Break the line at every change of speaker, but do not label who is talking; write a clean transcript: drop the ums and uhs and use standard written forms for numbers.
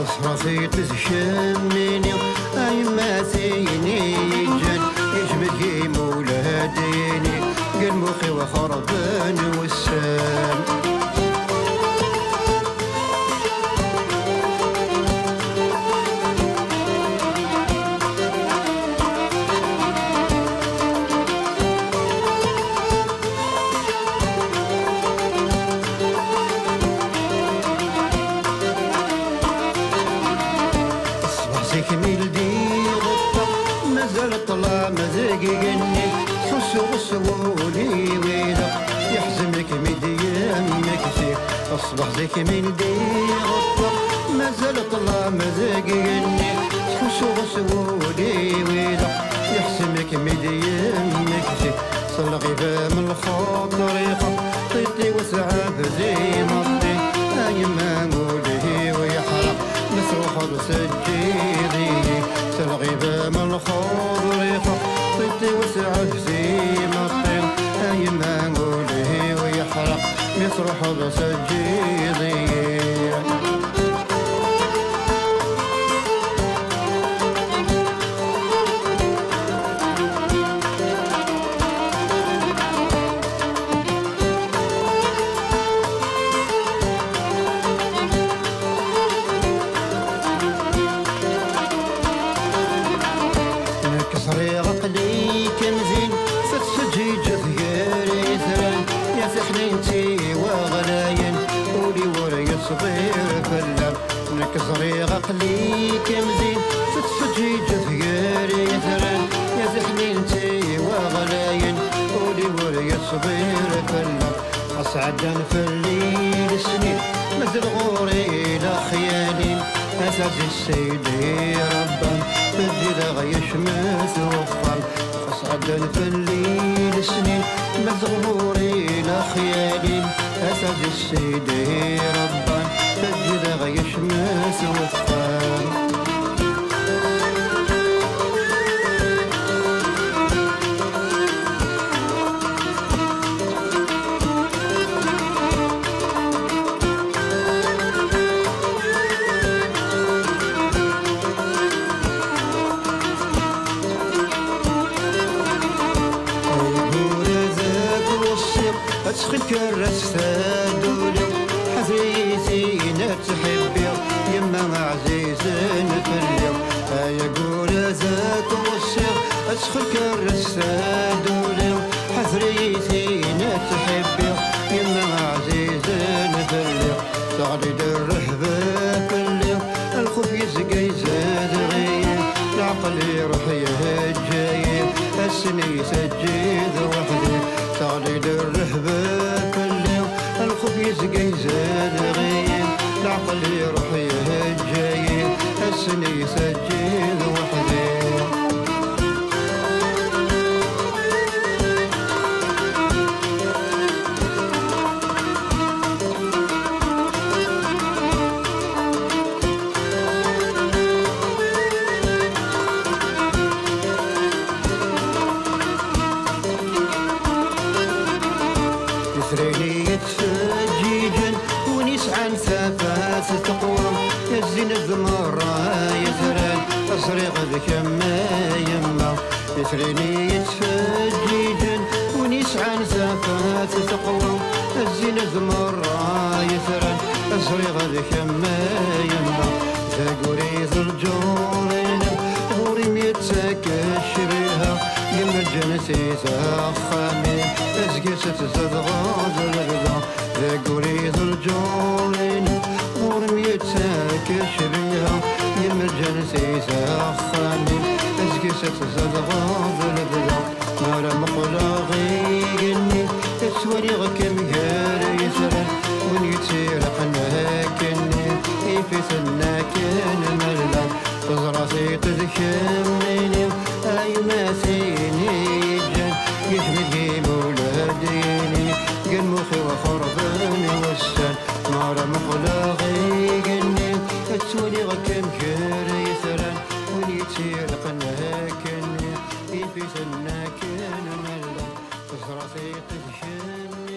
صرافي تشمني أي ما سيني جن يجبد مولاديني قل مخي وخربان والسام كميل دي غطة مازال طلع مزاقي قني حسو غسولي ويدا يحزنك مديامك سير أصبح زي كميل دي غطة مازال طلع مزاقي قني حسو غسولي ويدا يحزنك مديامك سير صلغي من الخاطر طيطي وسعاب زي مطي أي ما نقوله ويحرق مسروح بسجيدي سالغيبة من الخضر طيطي وسعد زيما الطير أي ما نقوله ويحرق مسروح بسجيدي كسري عقلي كمزين فتسجي جثيري ثران يا سحنينتي وغلاين ولي وري صغير فلان كسري عقلي كمزين فتسجي جثيري ثران يا سحنينتي وغلاين ولي وري صغير فلان أسعد في الليل سنين مثل غوري لا خيالي أسعد السيدي ربان بدي غيش مسوفر أسعد في الليل سنين مزغوري لا خيالي أسعد السيدي ربان بدي غيش مسوفر أسخن كرس دولي حزيزي نتحبي يما عزيز نفلي يقول ذاك والسير أسخن كرس دولي حزيزي نتحبي يما عزيز نفلي تغلي الرهبة كلي الخوف يزقى يزاد غير العقل يروح يهجي السني سجيد وحدي تغلي الرهبة كلي الخوف يزقى يزاد غير العقل يروح يهجي السني سجيد وحدي يسريني يتفجيجن ونسعى نسافات تقوى يزين الزمرة يزران أصريغ بكما يما يسريني يتفجيجن ونسعى نسافات تقوى يزين الزمرة يزران أصريغ بكما يما تقوري الجورين غوري ميتساكش بيها يما الجنسي ساخامي أزقس تزدغاز الغدا ذاقوري الجورين غوري ميتساكش بيها يما الجنسي ساخامي أزقس تزدغاز الغدا نارا مقلاغي قني تسوالي غكم غير يسرن ون يتسيرقنا كني في سناكن ملا تزراسي تذكرني أي ما سيني جن يحمد مولاديني قل مخي وخربان والسن نار مقلاغي قني تسولي غكم خير يسرن ونيتير قنا كني في سناكن ملا تزراسي تذكرني